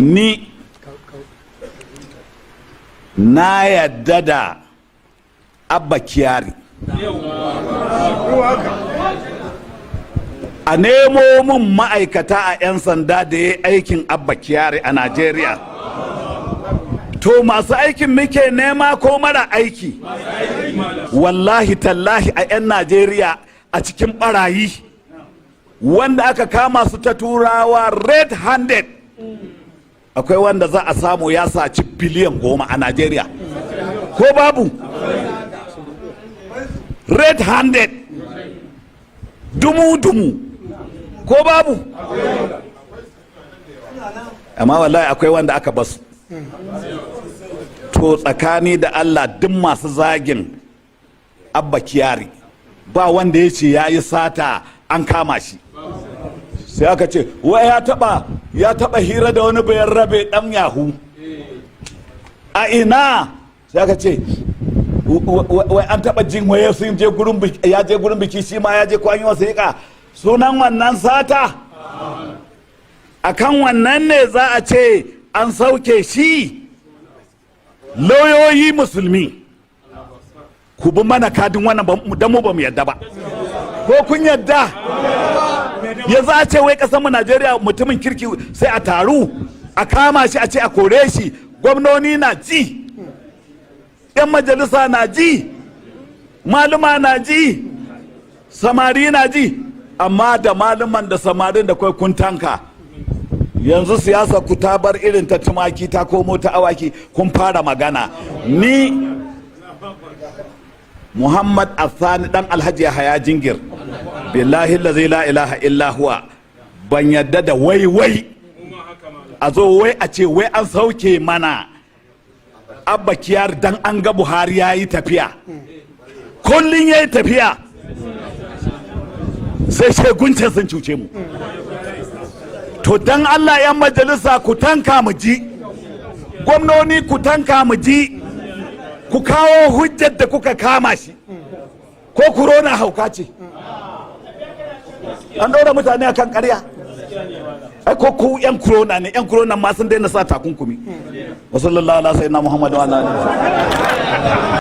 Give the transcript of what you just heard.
ni na yadda da Abba Kyari a nemo mun ma'aikata a 'yan sanda da ya aikin Abba Kyari a Najeriya. To masu aikin muke nema ko mara aiki? Wallahi tallahi a 'yan Najeriya a cikin barayi wanda aka kama su ta turawa red handed akwai wanda za a samu ya saci biliyan 10 a Najeriya ko babu? Red handed dumu-dumu ko babu? Amma wallahi akwai wanda aka basu. To tsakani da Allah duk masu zagin Abba Kyari ba wanda ya ce ya yi sata an kama shi, sai aka ce wai ya taba hira da wani bayan rabe dan yahu a ina, sai aka ce wai an taba jin waye sun je gurin biki, ya je gurin biki shi ma ya je kwanyi wasiƙa. Sunan wannan sata? Akan wannan ne za a ce an sauke shi? Lauyoyi musulmi ku bi mana kadin wannan dan mu ba mu yadda ba, ko kun yadda? Ya za a ce wai kasar mu Najeriya mutumin kirki sai a taru a kama shi a ce a kore shi, gwamnoni na ji, 'yan majalisa na ji, maluma na ji, samari na ji, amma da maluman da samarin da kai kun tanka. Yanzu siyasa ku ta bar irin ta tumaki ta komo ta awaki, kun fara magana. Ni Muhammad Athani dan Alhaji Yahaya Jingir, billahi allazi la ilaha illa huwa, ban yadda da wai a zo wai a ce wai an sauke mana Abba Kyari dan an ga Buhari ya yi tafiya, kullum ya yi tafiya sai shegunce sun cuce mu. To dan Allah 'yan majalisa ku tanka mu ji, gwamnoni ku tanka mu ji, ku kawo hujjar da kuka kama shi, ko corona hauka ce an ɗora mutane akan ƙarya? Ai ko ku 'yan corona ne, 'yan corona ma sun daina sa takunkumi. Wa sallallahu alaihi wa sallam Muhammadu wa alihi.